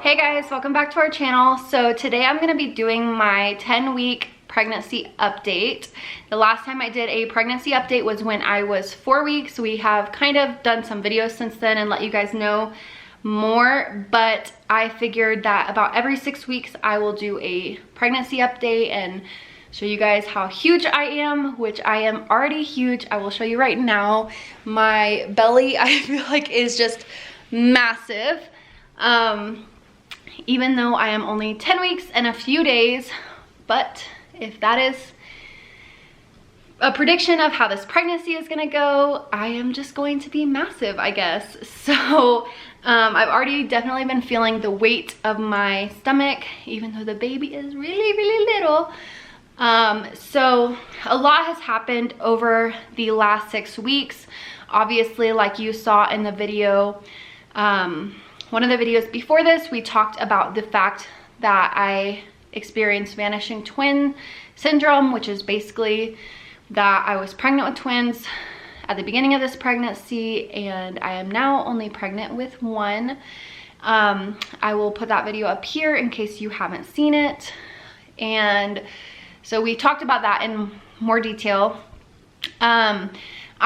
Hey guys, welcome back to our channel. So today I'm going to be doing my 10-week pregnancy update. The last time I did a pregnancy update was when I was 4 weeks. We have kind of done some videos since then and let you guys know more, but I figured that about every 6 weeks I will do a pregnancy update and show you guys how huge I am, which I am already huge. I will show you right now. My belly, I feel like, is just massive. Even though I am only 10 weeks and a few days, but if that is a prediction of how this pregnancy is gonna go, I am just going to be massive, I guess. So I've already definitely been feeling the weight of my stomach, even though the baby is really little. So a lot has happened over the last 6 weeks. Obviously, like you saw in the video, one of the videos before this, we talked about the fact that I experienced vanishing twin syndrome, which is basically that I was pregnant with twins at the beginning of this pregnancy, and I am now only pregnant with one. I will put that video up here in case you haven't seen it. And so we talked about that in more detail.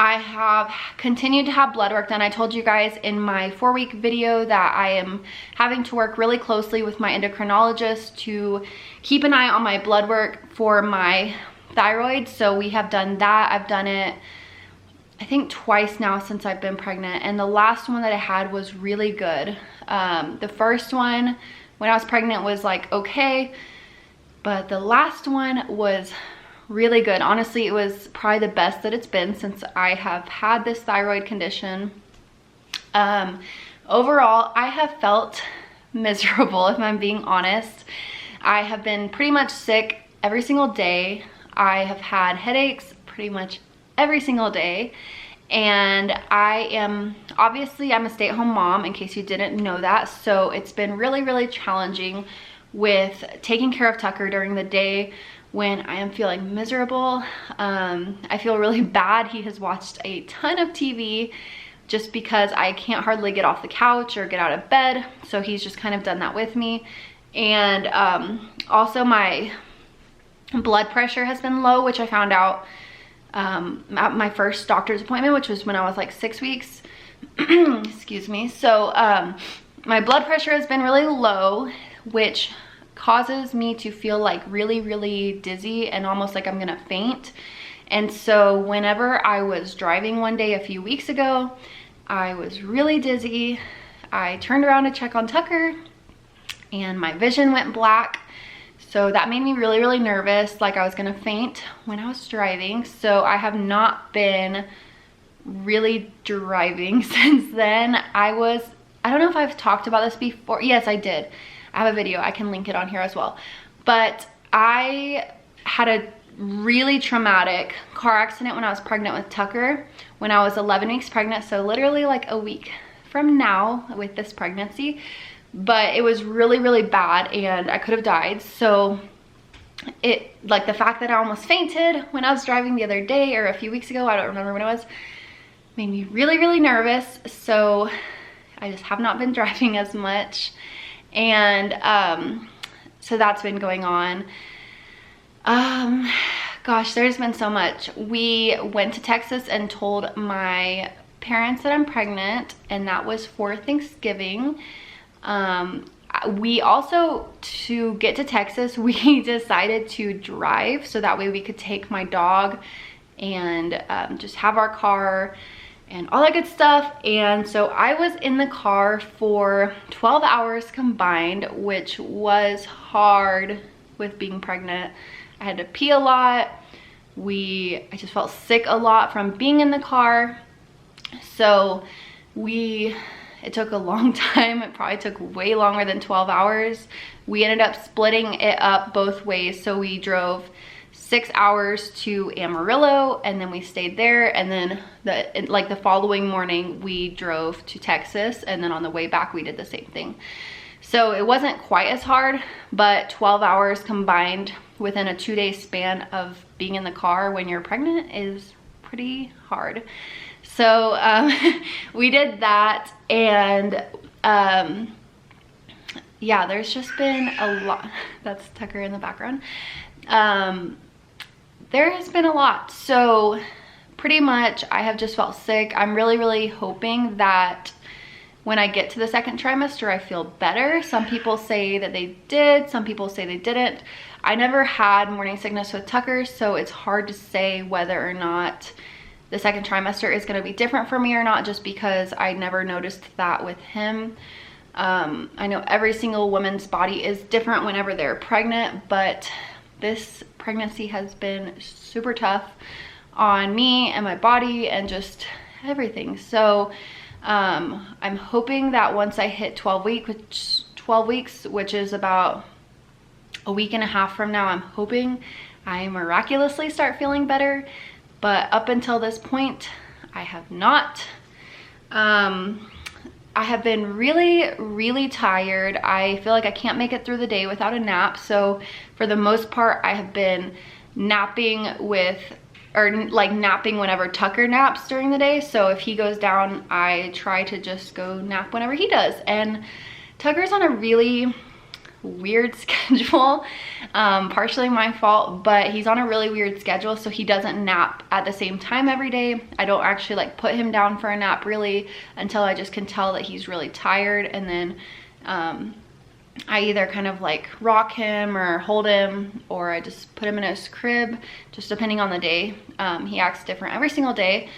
I have continued to have blood work done. I told you guys in my 4-week video that I am having to work really closely with my endocrinologist to keep an eye on my blood work for my thyroid. So we have done that. I've done it, I think, twice now since I've been pregnant. And the last one that I had was really good. The first one when I was pregnant was like okay, but the last one was really good. Honestly, it was probably the best that it's been since I have had this thyroid condition. Overall, I have felt miserable, if I'm being honest. I have been pretty much sick every single day. I have had headaches pretty much every single day. And I'm a stay-at-home mom, in case you didn't know that. So it's been really challenging with taking care of Tucker during the day when I am feeling miserable. I feel really bad. He has watched a ton of TV just because I can't hardly get off the couch or get out of bed. So he's just kind of done that with me. And also my blood pressure has been low, which I found out at my first doctor's appointment, which was when I was like 6 weeks. Excuse me. So my blood pressure has been really low, which causes me to feel like really dizzy and almost like I'm gonna faint. And so whenever I was driving one day a few weeks ago, I was really dizzy. I turned around to check on Tucker and my vision went black. So that made me really nervous, like I was gonna faint when I was driving. So I have not been really driving since then. I don't know if I've talked about this before. Yes, I did. I have a video, I can link it on here as well. But I had a really traumatic car accident when I was pregnant with Tucker, when I was 11 weeks pregnant, so literally like a week from now with this pregnancy. But it was really bad and I could have died. So like the fact that I almost fainted when I was driving the other day or a few weeks ago, I don't remember when it was, made me really nervous. So I just have not been driving as much. And so that's been going on. Gosh, there's been so much. We went to Texas and told my parents that I'm pregnant, and that was for Thanksgiving. We also, to get to Texas, we decided to drive so that way we could take my dog and just have our car and all that good stuff. And so I was in the car for 12 hours combined, which was hard with being pregnant. I had to pee a lot. I just felt sick a lot from being in the car. So it took a long time. It probably took way longer than 12 hours. We ended up splitting it up both ways. So we drove 6 hours to Amarillo and then we stayed there, and then the following morning we drove to Texas, and then on the way back we did the same thing. So it wasn't quite as hard, but 12 hours combined within a 2-day span of being in the car when you're pregnant is pretty hard. So we did that, and yeah, there's just been a lot. That's Tucker in the background. There has been a lot. So pretty much I have just felt sick. I'm really hoping that when I get to the second trimester, I feel better. Some people say that they did, some people say they didn't. I never had morning sickness with Tucker, so it's hard to say whether or not the second trimester is gonna be different for me or not, just because I never noticed that with him. I know every single woman's body is different whenever they're pregnant, but this pregnancy has been super tough on me and my body and just everything. So I'm hoping that once I hit 12 weeks, which is about a week and a half from now, I'm hoping I miraculously start feeling better. But up until this point, I have not. I have been really tired. I feel like I can't make it through the day without a nap. So for the most part, I have been napping napping whenever Tucker naps during the day. So if he goes down, I try to just go nap whenever he does. And Tucker's on a really weird schedule, partially my fault, but he's on a really weird schedule, so he doesn't nap at the same time every day. I don't actually like put him down for a nap really until I just can tell that he's really tired, and then I either kind of like rock him or hold him, or I just put him in his crib, just depending on the day. He acts different every single day,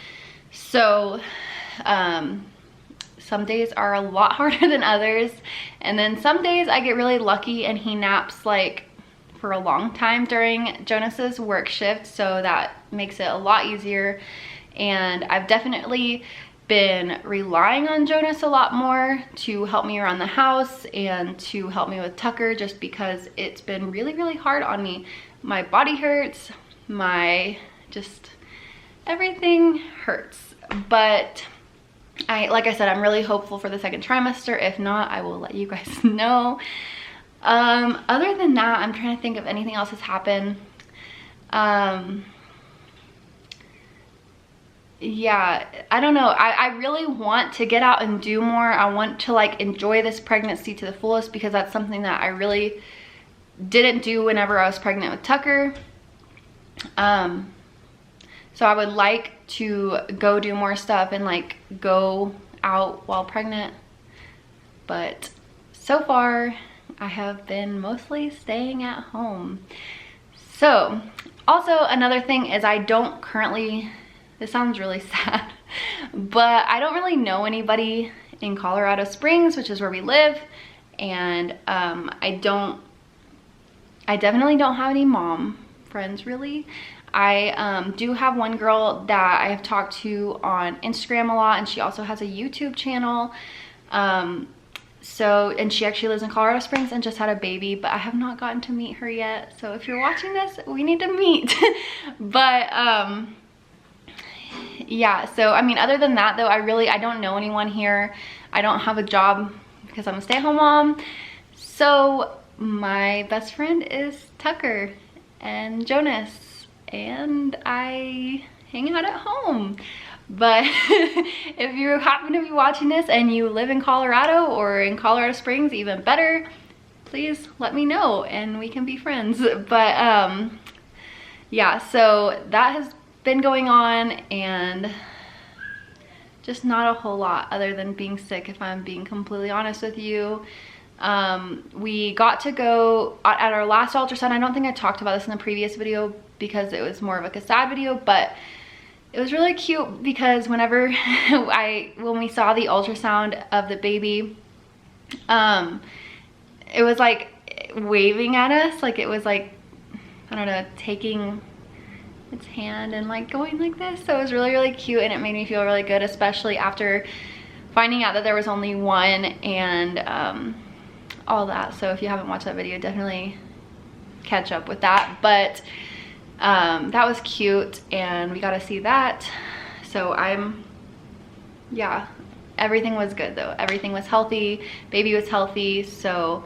so some days are a lot harder than others, and then some days I get really lucky and he naps like for a long time during Jonas's work shift, so that makes it a lot easier. And I've definitely been relying on Jonas a lot more to help me around the house and to help me with Tucker, just because it's been really hard on me. My body hurts, just everything hurts. But like I said, I'm really hopeful for the second trimester. If not, I will let you guys know. Other than that, I'm trying to think if anything else has happened. Yeah, I don't know. I really want to get out and do more. I want to like enjoy this pregnancy to the fullest, because that's something that I really didn't do whenever I was pregnant with Tucker. So I would like to go do more stuff and like go out while pregnant. But so far, I have been mostly staying at home. So also another thing is I don't currently, this sounds really sad, but I don't really know anybody in Colorado Springs, which is where we live. And I definitely don't have any mom friends really. I do have one girl that I have talked to on Instagram a lot, and she also has a YouTube channel. And she actually lives in Colorado Springs and just had a baby, but I have not gotten to meet her yet. So if you're watching this, we need to meet. But yeah, so I mean, other than that though, I don't know anyone here. I don't have a job because I'm a stay-at-home mom. So my best friend is Tucker and Jonas, and I hang out at home. But if you happen to be watching this and you live in Colorado or in Colorado Springs, even better, please let me know and we can be friends. But yeah, so that has been going on, and just not a whole lot other than being sick, if I'm being completely honest with you. We got to go at our last ultrasound. I don't think I talked about this in the previous video because it was more of like a sad video, but it was really cute because whenever when we saw the ultrasound of the baby, it was like waving at us, like it was like, I don't know, taking its hand and like going like this. So it was really cute, and it made me feel really good, especially after finding out that there was only one and all that. So if you haven't watched that video, definitely catch up with that. But that was cute, and we got to see that. So yeah, everything was good though. Everything was healthy, baby was healthy, so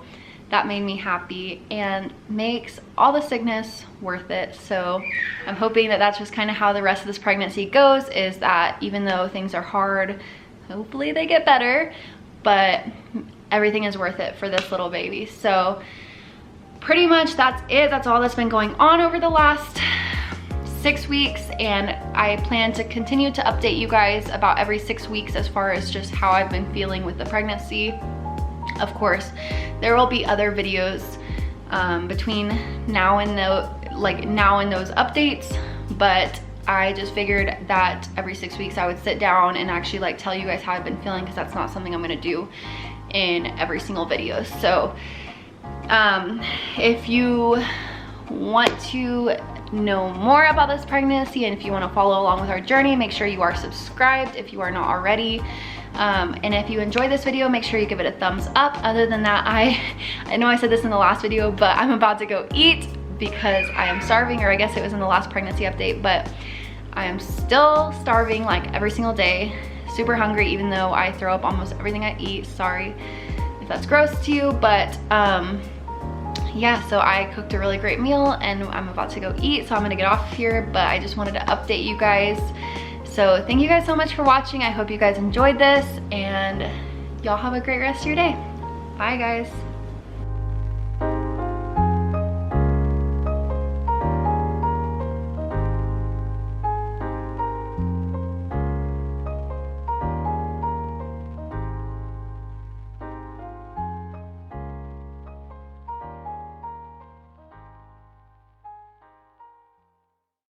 that made me happy and makes all the sickness worth it. So I'm hoping that that's just kind of how the rest of this pregnancy goes, is that even though things are hard, hopefully they get better. But everything is worth it for this little baby. So pretty much that's it. That's all that's been going on over the last 6 weeks, and I plan to continue to update you guys about every 6 weeks as far as just how I've been feeling with the pregnancy. Of course, there will be other videos between now and those updates, but I just figured that every 6 weeks I would sit down and actually like tell you guys how I've been feeling, because that's not something I'm gonna do in every single video. So if you want to know more about this pregnancy and if you want to follow along with our journey, make sure you are subscribed if you are not already. And if you enjoyed this video, make sure you give it a thumbs up. Other than that, I know I said this in the last video, but I'm about to go eat because I am starving, or I guess it was in the last pregnancy update, but I am still starving like every single day. Super hungry, even though I throw up almost everything I eat. Sorry if that's gross to you, but yeah, so I cooked a really great meal and I'm about to go eat, so I'm gonna get off here, but I just wanted to update you guys. So thank you guys so much for watching. I hope you guys enjoyed this, and y'all have a great rest of your day. Bye guys.